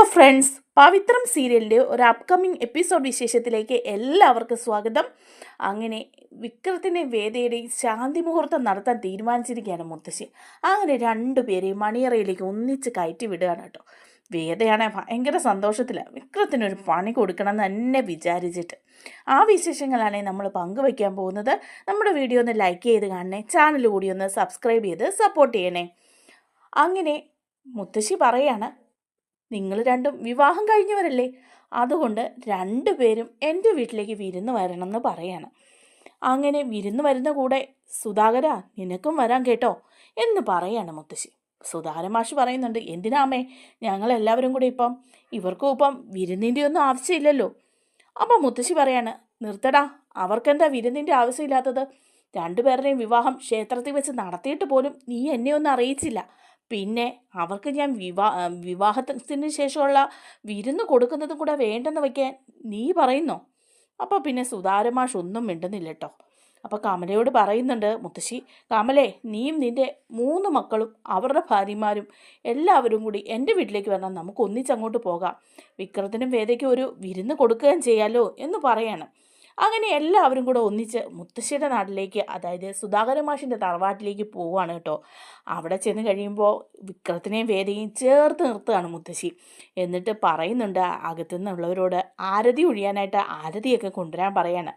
Hello friends, പവിത്രം സീരിയലിൻ്റെ ഒരു upcoming episode വിശേഷത്തിലേക്ക് എല്ലാവർക്കും സ്വാഗതം. അങ്ങനെ വിക്രത്തിൻ്റെയും വേദയുടെയും ശാന്തി മുഹൂർത്തം നടത്താൻ തീരുമാനിച്ചിരിക്കുകയാണ് മുത്തശ്ശി. അങ്ങനെ രണ്ടുപേരെയും മണിയറയിലേക്ക് ഒന്നിച്ച് കയറ്റി വിടുകയാണ് കേട്ടോ. വേദയാണെങ്കിൽ ഭയങ്കര സന്തോഷത്തിലാണ്, വിക്രത്തിനൊരു പണി കൊടുക്കണം എന്ന് തന്നെ വിചാരിച്ചിട്ട്. ആ വിശേഷങ്ങളാണ് നമ്മൾ പങ്കുവയ്ക്കാൻ പോകുന്നത്. നമ്മുടെ വീഡിയോ ഒന്ന് ലൈക്ക് ചെയ്ത് കാണണേ, ചാനൽ കൂടി ഒന്ന് സബ്സ്ക്രൈബ് ചെയ്ത് സപ്പോർട്ട് ചെയ്യണേ. അങ്ങനെ മുത്തശ്ശി പറയാണ്, നിങ്ങൾ രണ്ടും വിവാഹം കഴിഞ്ഞവരല്ലേ, അതുകൊണ്ട് രണ്ടുപേരും എൻ്റെ വീട്ടിലേക്ക് വിരുന്ന് വരണം എന്ന് പറയാണ്. അങ്ങനെ വിരുന്ന് വരുന്ന കൂടെ സുധാകര നിനക്കും വരാൻ കേട്ടോ എന്ന് പറയാണ് മുത്തശ്ശി. സുധാകരൻ മാഷ് പറയുന്നുണ്ട്, എന്തിനാമേ ഞങ്ങളെല്ലാവരും കൂടി ഇവർക്കും വിരുന്നിൻ്റെ ഒന്നും ആവശ്യമില്ലല്ലോ. അപ്പം മുത്തശ്ശി പറയാണ്, നിർത്തടാ, അവർക്കെന്താ വിരുന്നിൻ്റെ ആവശ്യമില്ലാത്തത്? രണ്ടുപേരുടെയും വിവാഹം ക്ഷേത്രത്തിൽ വെച്ച് നടത്തിയിട്ട് പോലും നീ എന്നെ ഒന്നും അറിയിച്ചില്ല. പിന്നെ അവർക്ക് ഞാൻ വിവാഹത്തിന് ശേഷമുള്ള വിരുന്ന് കൊടുക്കുന്നതും കൂടെ വേണ്ടെന്ന് വയ്ക്കാൻ നീ പറയുന്നോ? അപ്പോൾ പിന്നെ സുധാരമാഷ് ഒന്നും മിണ്ടുന്നില്ല കേട്ടോ. അപ്പോൾ കമലയോട് പറയുന്നുണ്ട് മുത്തശ്ശി, കമലേ, നീയും നിൻ്റെ 3 മക്കളും അവരുടെ ഭാര്യമാരും എല്ലാവരും കൂടി എൻ്റെ വീട്ടിലേക്ക് വരണം, നമുക്ക് ഒന്നിച്ചങ്ങോട്ട് പോകാം, വിക്രത്തിനും വേദയ്ക്കും ഒരു വിരുന്ന് കൊടുക്കുകയും ചെയ്യാമല്ലോ എന്ന് പറയാണ്. അങ്ങനെ എല്ലാവരും കൂടെ ഒന്നിച്ച് മുത്തശ്ശിയുടെ നാട്ടിലേക്ക്, അതായത് സുധാകരൻ മാഷിൻ്റെ തറവാട്ടിലേക്ക് പോവുകയാണ് കേട്ടോ. അവിടെ ചെന്ന് കഴിയുമ്പോൾ വിക്രത്തിനെയും വേദയും ചേർത്ത് നിർത്തുകയാണ് മുത്തശ്ശി. എന്നിട്ട് പറയുന്നുണ്ട് അകത്തുനിന്നുള്ളവരോട് ആരതി ഒഴിയാനായിട്ട് ആരതിയൊക്കെ കൊണ്ടുവരാൻ പറയാണ്.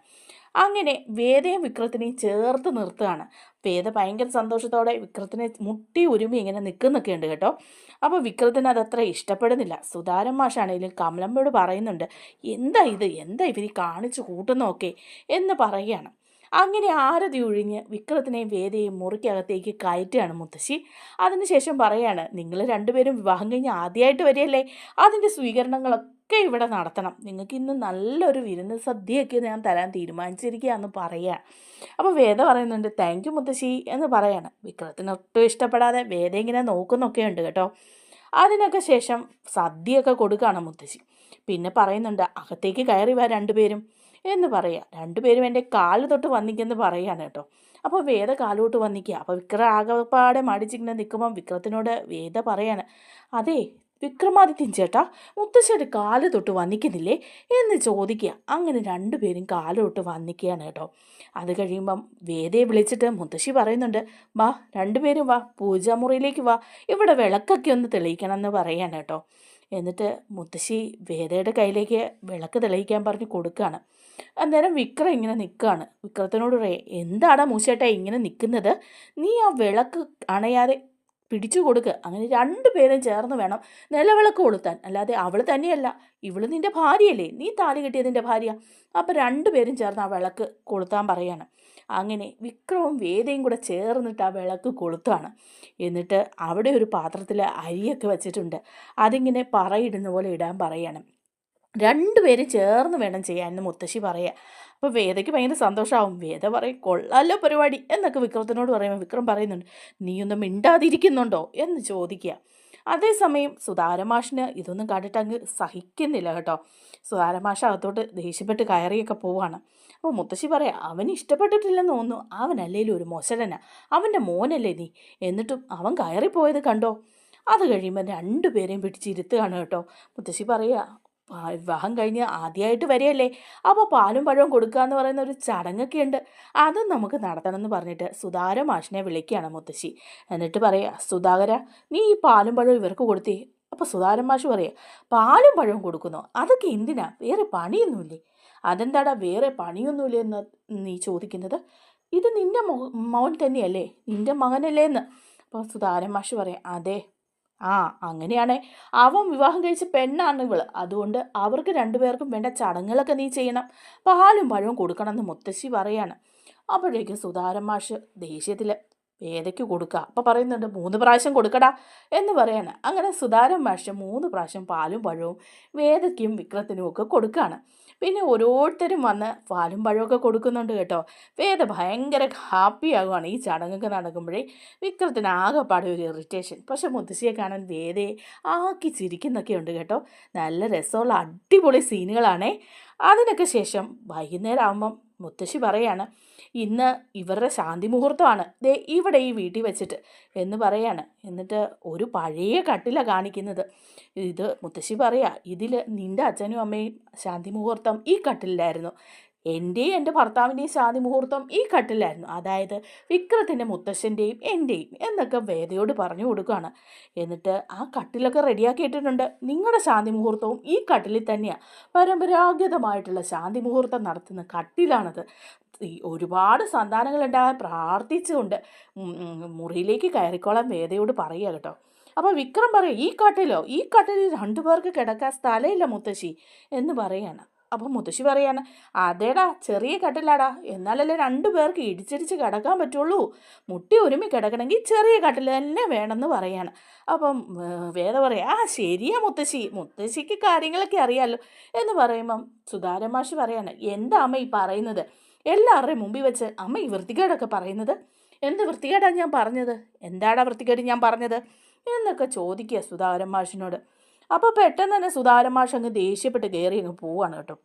അങ്ങനെ വേദയും വിക്രത്തിനെയും ചേർത്ത് നിർത്തുകയാണ്. വേദ ഭയങ്കര സന്തോഷത്തോടെ വിക്രത്തിനെ മുട്ടി ഉരുമി ഇങ്ങനെ നിൽക്കുന്നൊക്കെ ഉണ്ട് കേട്ടോ. അപ്പോൾ വിക്രത്തിന് അതത്ര ഇഷ്ടപ്പെടുന്നില്ല. സുധാരൻ മാഷാണെങ്കിലും കമലമ്മയോട് പറയുന്നുണ്ട്, എന്താ ഇവർ കാണിച്ചു കൂട്ടുന്നൊക്കെ എന്ന് പറയുകയാണ്. അങ്ങനെ ആരതി ഒഴിഞ്ഞ് വിക്രത്തിനെയും വേദയെയും മുറിക്കകത്തേക്ക് കയറ്റുകയാണ് മുത്തശ്ശി. അതിനുശേഷം പറയാണ്, നിങ്ങൾ രണ്ടുപേരും വിവാഹം കഴിഞ്ഞ് ആദ്യമായിട്ട് വരികയല്ലേ, അതിൻ്റെ സ്വീകരണങ്ങളൊക്കെ ഇവിടെ നടത്തണം, നിങ്ങൾക്ക് ഇന്ന് നല്ലൊരു വിരുന്ന് സദ്യയൊക്കെ ഞാൻ തരാൻ തീരുമാനിച്ചിരിക്കുകയെന്ന് പറയുക. അപ്പോൾ വേദ പറയുന്നുണ്ട്, താങ്ക് യു മുത്തശ്ശി എന്ന് പറയാണ്. വിക്രത്തിന് ഒട്ടും ഇഷ്ടപ്പെടാതെ വേദ ഇങ്ങനെ നോക്കുന്നൊക്കെ ഉണ്ട് കേട്ടോ. അതിനൊക്കെ ശേഷം സദ്യയൊക്കെ കൊടുക്കുകയാണ് മുത്തശ്ശി. പിന്നെ പറയുന്നുണ്ട്, അകത്തേക്ക് കയറി വാ രണ്ടുപേരും എന്ന് പറയുക. രണ്ടുപേരും എൻ്റെ കാല് തൊട്ട് വന്നിക്കെന്ന് പറയുകയാണ് കേട്ടോ. അപ്പോൾ വേദ കാലോട്ട് വന്നിക്കുക. അപ്പോൾ വിക്രം ആകെപ്പാടെ മടിച്ചിങ്ങനെ നിൽക്കുമ്പം വിക്രത്തിനോട് വേദ പറയാണ്, അതെ വിക്രമാദിത്യൻ ചേട്ടാ, മുത്തശ്ശിയുടെ കാല് തൊട്ട് വന്നിക്കുന്നില്ലേ എന്ന് ചോദിക്കുക. അങ്ങനെ രണ്ടുപേരും കാല് തൊട്ട് വന്നിക്കുകയാണ് കേട്ടോ. അത് കഴിയുമ്പം വേദയെ വിളിച്ചിട്ട് മുത്തശ്ശി പറയുന്നുണ്ട്, വാ രണ്ടുപേരും വാ, പൂജാമുറിയിലേക്ക് വാ, ഇവിടെ വിളക്കൊക്കെ ഒന്ന് തെളിയിക്കണം എന്ന് പറയാണ് കേട്ടോ. എന്നിട്ട് മുത്തശ്ശി വേദയുടെ കയ്യിലേക്ക് വിളക്ക് തെളിയിക്കാൻ പറഞ്ഞ് കൊടുക്കുകയാണ്. അന്നേരം വിക്രം ഇങ്ങനെ നിൽക്കുകയാണ്. വിക്രത്തിനോട് പറയേ, എന്താടാ മൂശേട്ടാ ഇങ്ങനെ നിൽക്കുന്നത്, നീ ആ വിളക്ക് അണയാതെ പിടിച്ചു കൊടുക്കുക. അങ്ങനെ രണ്ടുപേരും ചേർന്ന് വേണം നിലവിളക്ക് കൊളുത്താൻ, അല്ലാതെ അവൾ തന്നെയല്ല, ഇവള് നിൻ്റെ ഭാര്യയല്ലേ, നീ താലി കെട്ടിയതിൻ്റെ ഭാര്യ. അപ്പം രണ്ടുപേരും ചേർന്ന് ആ വിളക്ക് കൊളുത്താൻ പറയാണ്. അങ്ങനെ വിക്രവും വേദയും കൂടെ ചേർന്നിട്ട് ആ വിളക്ക് കൊളുത്താണ്. എന്നിട്ട് അവിടെ ഒരു പാത്രത്തിൽ അരിയൊക്കെ വെച്ചിട്ടുണ്ട്, അതിങ്ങനെ പറയിടുന്ന പോലെ ഇടാൻ പറയാണ്. രണ്ടുപേരും ചേർന്ന് വേണം ചെയ്യാമെന്ന് മുത്തശ്ശി പറയുക. അപ്പോൾ വേദയ്ക്ക് ഭയങ്കര സന്തോഷമാവും. വേദ പറയും, കൊള്ളാലോ പരിപാടി എന്നൊക്കെ വിക്രത്തിനോട് പറയുമ്പോൾ വിക്രം പറയുന്നുണ്ട്, നീയൊന്നും മിണ്ടാതിരിക്കുന്നുണ്ടോ എന്ന് ചോദിക്കുക. അതേസമയം സുധാരമാഷിന് ഇതൊന്നും കണ്ടിട്ട് അങ്ങ് സഹിക്കുന്നില്ല കേട്ടോ. സുധാരമാഷ അകത്തോട്ട് ദേഷ്യപ്പെട്ട് കയറിയൊക്കെ പോവാണ്. അപ്പോൾ മുത്തശ്ശി പറയാം, അവന് ഇഷ്ടപ്പെട്ടിട്ടില്ലെന്ന് തോന്നുന്നു, അവനല്ലേലും ഒരു മൊശലനാ, അവൻ്റെ മോനല്ലേ നീ, എന്നിട്ടും അവൻ കയറിപ്പോയത് കണ്ടോ. അത് കഴിയുമ്പോൾ രണ്ടുപേരെയും പിടിച്ചിരുത്തുകയാണ് കേട്ടോ. മുത്തശ്ശി പറയുക, വിവാഹം കഴിഞ്ഞ് ആദ്യമായിട്ട് വരികയല്ലേ, അപ്പോൾ പാലും പഴവും കൊടുക്കുക എന്ന് പറയുന്ന ഒരു ചടങ്ങൊക്കെ ഉണ്ട്, അതും നമുക്ക് നടത്തണം എന്ന് പറഞ്ഞിട്ട് സുധാകര മാഷിനെ വിളിക്കുകയാണ് മുത്തശ്ശി. എന്നിട്ട് പറയുക, സുധാകര നീ ഈ പാലും പഴവും ഇവർക്ക് കൊടുത്തേ. അപ്പോൾ സുധാകരൻ മാഷ് പറയുക, പാലും പഴവും കൊടുക്കുന്നോ, അതൊക്കെ എന്തിനാ, വേറെ പണിയൊന്നുമില്ലേ? അതെന്താടാ വേറെ പണിയൊന്നുമില്ലേ എന്ന് നീ ചോദിക്കുന്നത്, ഇത് നിൻ്റെ മോൻ തന്നെയല്ലേ, നിൻ്റെ മകനല്ലേ എന്ന്. അപ്പോൾ സുധാകരൻ മാഷ് പറയാം, അതെ, അങ്ങനെയാണേ അവൻ വിവാഹം കഴിച്ച പെണ്ണാണ് ഇവള്, അതുകൊണ്ട് അവർക്ക് രണ്ടുപേർക്കും വേണ്ട ചടങ്ങുകളൊക്കെ നീ ചെയ്യണം, പാലും പഴവും കൊടുക്കണം എന്ന് മുത്തശ്ശി പറയാണ്. അപ്പോഴേക്കും സുധാകരൻ മാഷ് ദേഷ്യത്തിൽ വേദയ്ക്ക് കൊടുക്കുക. അപ്പോൾ പറയുന്നുണ്ട്, 3 പ്രാവശ്യം കൊടുക്കടാ എന്ന് പറയാണ്. അങ്ങനെ സുധാകരൻ മാഷ് 3 പ്രാവശ്യം പാലും പഴവും വേദയ്ക്കും വിക്രത്തിനും ഒക്കെ കൊടുക്കുകയാണ്. പിന്നെ ഓരോരുത്തരും വന്ന് പാലും പഴമൊക്കെ കൊടുക്കുന്നുണ്ട് കേട്ടോ. വേദ ഭയങ്കര ഹാപ്പിയാകുവാണ് ഈ ചടങ്ങൊക്കെ നടക്കുമ്പോഴേ. വിക്രത്തിന് ആകെപ്പാടെ ഒരു ഇറിറ്റേഷൻ. പക്ഷെ മുത്തശ്ശിയെ കാണാൻ വേദയെ ആക്കി ചിരിക്കുന്നൊക്കെ ഉണ്ട് കേട്ടോ. നല്ല രസമുള്ള അടിപൊളി സീനുകളാണേ. അതിനൊക്കെ ശേഷം വൈകുന്നേരം ആകുമ്പം മുത്തശ്ശി പറയാണ്, ഇന്ന് ഇവരുടെ ശാന്തി മുഹൂർത്തമാണ് ദേ ഇവിടെ ഈ വീട്ടിൽ വെച്ചിട്ട് എന്ന് പറയാണ്. എന്നിട്ട് ഒരു പഴയ കട്ടിലാണ് കാണിക്കുന്നത്. ഇത് മുത്തശ്ശി പറയാ, ഇതിൽ നിൻ്റെ അച്ഛനും അമ്മയും ശാന്തി മുഹൂർത്തം ഈ കട്ടിലായിരുന്നു, എൻ്റെയും എൻ്റെ ഭർത്താവിൻ്റെയും ശാന്തി മുഹൂർത്തം ഈ കട്ടിലായിരുന്നു, അതായത് വിക്രത്തിൻ്റെ മുത്തശ്ശൻ്റെയും എൻ്റെയും എന്നൊക്കെ വേദയോട് പറഞ്ഞു കൊടുക്കുകയാണ്. എന്നിട്ട് ആ കട്ടിലൊക്കെ റെഡിയാക്കി ഇട്ടിട്ടുണ്ട്, നിങ്ങളുടെ ശാന്തി മുഹൂർത്തവും ഈ കട്ടിലിൽ തന്നെയാണ്, പരമ്പരാഗതമായിട്ടുള്ള ശാന്തി മുഹൂർത്തം നടത്തുന്ന കട്ടിലാണത്. ഈ ഒരുപാട് സന്താനങ്ങളുണ്ടാകാൻ പ്രാർത്ഥിച്ചുകൊണ്ട് മുറിയിലേക്ക് കയറിക്കോളാൻ വേദയോട് പറയുക കേട്ടോ. അപ്പോൾ വിക്രം പറയും, ഈ കട്ടിലിൽ 2 പേർക്ക് കിടക്കാൻ സ്ഥലമില്ല മുത്തശ്ശി എന്ന് പറയാണ്. അപ്പം മുത്തശ്ശി പറയാണ്, അതേടാ ചെറിയ കട്ടിലാടാ, എന്നാലല്ലേ 2 പേർക്ക് ഇടിച്ചിടിച്ച് കിടക്കാൻ പറ്റുള്ളൂ, മുട്ടി ഒരുമി കിടക്കണമെങ്കിൽ ചെറിയ കട്ടിൽ തന്നെ വേണമെന്ന് പറയാണ്. അപ്പം വേദ പറയാം, ശരിയാ മുത്തശ്ശിക്ക് കാര്യങ്ങളൊക്കെ അറിയാമല്ലോ എന്ന് പറയുമ്പം സുധാരൻ മാഷ് പറയാണ്, എന്താ അമ്മ ഈ പറയുന്നത്, എല്ലാവരുടെയും മുമ്പിൽ വെച്ച് അമ്മ ഈ വൃത്തികേടൊക്കെ പറയുന്നത്, എന്ത് വൃത്തികേടാണ് ഞാൻ പറഞ്ഞത്, എന്താടാ വൃത്തികേട് ഞാൻ പറഞ്ഞത് എന്നൊക്കെ ചോദിക്കുക സുധാകരൻ മാഷിനോട്. അപ്പോൾ പെട്ടെന്ന് തന്നെ സുധാകരൻ മാഷ് അങ്ങ് ദേഷ്യപ്പെട്ട് കയറി അങ്ങ് പോവാണ് കേട്ടോ.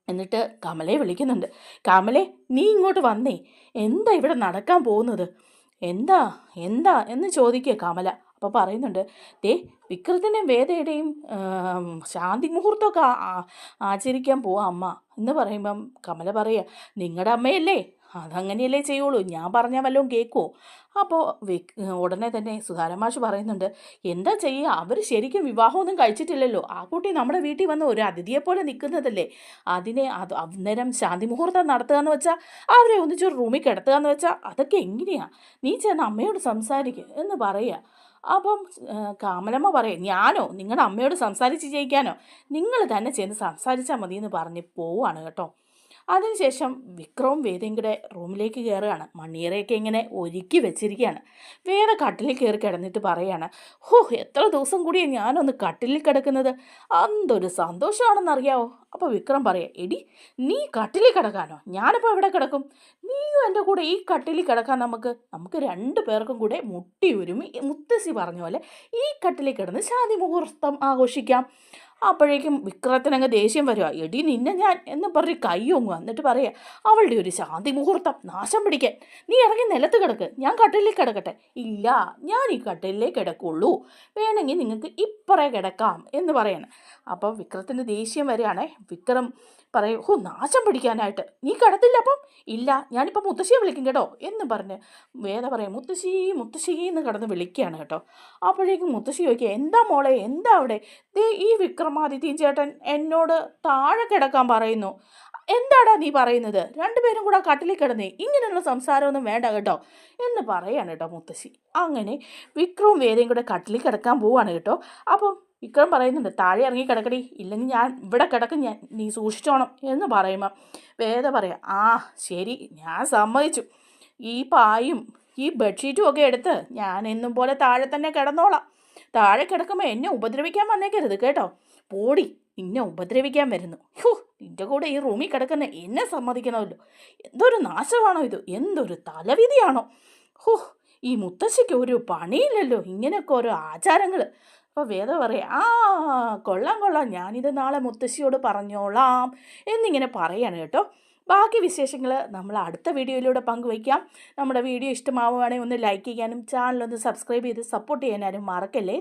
എന്നിട്ട് കമലയെ വിളിക്കുന്നുണ്ട്, കമലേ നീ ഇങ്ങോട്ട് വന്നേ, എന്താ ഇവിടെ നടക്കാൻ പോകുന്നത്, എന്താ എന്താ എന്ന് ചോദിക്കുക കമല. അപ്പോൾ പറയുന്നുണ്ട്, ദേ വിക്രത്തിൻ്റെയും വേദയുടെയും ശാന്തി മുഹൂർത്തമൊക്കെ ആചരിക്കാൻ പോവാ അമ്മ എന്ന് പറയുമ്പം കമല പറയുക, നിങ്ങളുടെ അമ്മയല്ലേ, അതങ്ങനെയല്ലേ ചെയ്യുള്ളൂ, ഞാൻ പറഞ്ഞാൽ വല്ലതും കേൾക്കുമോ. അപ്പോൾ ഉടനെ തന്നെ സുധാരൻ മാഷ് പറയുന്നുണ്ട്, എന്താ ചെയ്യുക, അവർ ശരിക്കും വിവാഹമൊന്നും കഴിച്ചിട്ടില്ലല്ലോ, ആ കുട്ടി നമ്മുടെ വീട്ടിൽ വന്ന് ഒരു അതിഥിയെപ്പോലെ നിൽക്കുന്നതല്ലേ, അന്നേരം ശാന്തി മുഹൂർത്തം നടത്തുക എന്ന് വെച്ചാൽ അവരെ ഒന്നിച്ചൊരു റൂമിൽ കിടത്തുക എന്ന് വെച്ചാൽ അതൊക്കെ എങ്ങനെയാണ്, നീ ചെന്ന് അമ്മയോട് സംസാരിക്കുക എന്ന് പറയുക. അപ്പം കമലമ്മ പറയും, ഞാനോ നിങ്ങളുടെ അമ്മയോട് സംസാരിച്ച് ജയിക്കാനോ, നിങ്ങൾ തന്നെ ചെന്ന് സംസാരിച്ചാൽ മതി എന്ന് പറഞ്ഞ് പോവാണ് കേട്ടോ. അതിനുശേഷം വിക്രവും വേദയും കൂടെ റൂമിലേക്ക് കയറുകയാണ്. മണിയറയൊക്കെ ഇങ്ങനെ ഒരുക്കി വെച്ചിരിക്കുകയാണ്. വേദ കട്ടിലിൽ കയറി കിടന്നിട്ട് പറയാണ്, എത്ര ദിവസം കൂടിയാണ് ഞാനൊന്ന് കട്ടിലിൽ കിടക്കുന്നത്, എന്തൊരു സന്തോഷമാണെന്നറിയാവോ. അപ്പോൾ വിക്രം പറയാം, എടി നീ കട്ടിലിൽ കിടക്കാനോ, ഞാനിപ്പോൾ എവിടെ കിടക്കും, നീയും എൻ്റെ കൂടെ ഈ കട്ടിലിൽ കിടക്കാൻ, നമുക്ക് 2 പേർക്കും കൂടെ മുട്ടി ഒരുമി മുത്തശ്ശി പറഞ്ഞ പോലെ ഈ കട്ടിലിൽ കിടന്ന് ശാന്തി മുഹൂർത്തം ആഘോഷിക്കാം. അപ്പോഴേക്കും വിക്രത്തിനങ്ങ് ദേഷ്യം വരുക, എടി നിന്നെ ഞാൻ എന്ന് പറഞ്ഞ് കൈയൊങ്ങുക. എന്നിട്ട് പറയുക, അവളുടെ ഒരു ശാന്തി മുഹൂർത്തം നാശം പിടിക്കാൻ, നീ ഇറങ്ങി നിലത്ത് കിടക്ക്, ഞാൻ കട്ടിലിൽ കിടക്കട്ടെ. ഇല്ല, ഞാൻ ഈ കട്ടിലേ കിടക്കുള്ളൂ, വേണമെങ്കിൽ നിങ്ങൾക്ക് ഇപ്പറേ കിടക്കാം എന്ന് പറയണം. അപ്പോൾ വിക്രത്തിന് ദേഷ്യം വരികയാണേ. വിക്രം പറയും, നാശം പിടിക്കാനായിട്ട് നീ കിടത്തില്ല, അപ്പം ഇല്ല, ഞാനിപ്പോൾ മുത്തശ്ശിയെ വിളിക്കും കേട്ടോ എന്ന് പറഞ്ഞ് വേദ പറയും, മുത്തശ്ശി എന്ന് കിടന്ന് വിളിക്കുകയാണ് കേട്ടോ. അപ്പോഴേക്കും മുത്തശ്ശി ചോദിക്കുക, എന്താ മോളെ, എന്താ അവിടെ, ദേ ഈ വിക്രമാദിത്യൻ ചേട്ടൻ എന്നോട് താഴെ കിടക്കാൻ പറയുന്നു, എന്താടാ നീ പറയുന്നത്, 2 പേരും കൂടെ കട്ടിലിൽ കിടന്നേ, ഇങ്ങനെയുള്ള സംസാരമൊന്നും വേണ്ട കേട്ടോ എന്ന് പറയാണ് കേട്ടോ മുത്തശ്ശി. അങ്ങനെ വിക്രവും വേദയും കൂടെ കട്ടിലിൽ കിടക്കാൻ പോവാണ് കേട്ടോ. അപ്പം വിക്രം പറയുന്നുണ്ട്, താഴെ ഇറങ്ങി കിടക്കടി, ഇല്ലെങ്കിൽ ഞാൻ ഇവിടെ കിടക്കും, നീ സൂക്ഷിച്ചോണം എന്ന് പറയുമ്പം വേദ പറയാം, ശരി ഞാൻ സമ്മതിച്ചു, ഈ പായും ഈ ബെഡ്ഷീറ്റും ഒക്കെ എടുത്ത് ഞാൻ എന്നും പോലെ താഴെ തന്നെ കിടന്നോളാം, താഴെ കിടക്കുമ്പോൾ എന്നെ ഉപദ്രവിക്കാൻ വന്നേക്കരുത് കേട്ടോ, പോടി, നിന്നെ ഉപദ്രവിക്കാൻ വരുന്നു, നിൻ്റെ കൂടെ ഈ റൂമിൽ കിടക്കുന്ന എന്നെ സമ്മതിക്കണമല്ലോ, എന്തൊരു നാശമാണോ ഇത്, എന്തൊരു തലവിധിയാണോ, ഈ മുത്തശ്ശിക്ക് ഒരു പണിയില്ലല്ലോ, ഇങ്ങനെയൊക്കെ ഓരോ ആചാരങ്ങൾ. അപ്പോൾ വേദ പറയാം, കൊള്ളാം, ഞാനിത് നാളെ മുത്തശ്ശിയോട് പറഞ്ഞോളാം എന്നിങ്ങനെ പറയാണ് കേട്ടോ. ബാക്കി വിശേഷങ്ങൾ നമ്മൾ അടുത്ത വീഡിയോയിലൂടെ പങ്കുവയ്ക്കാം. നമ്മുടെ വീഡിയോ ഇഷ്ടമാവുകയാണെങ്കിൽ ഒന്ന് ലൈക്ക് ചെയ്യാനും ചാനലൊന്ന് സബ്സ്ക്രൈബ് ചെയ്ത് സപ്പോർട്ട് ചെയ്യാനും മറക്കല്ലേ.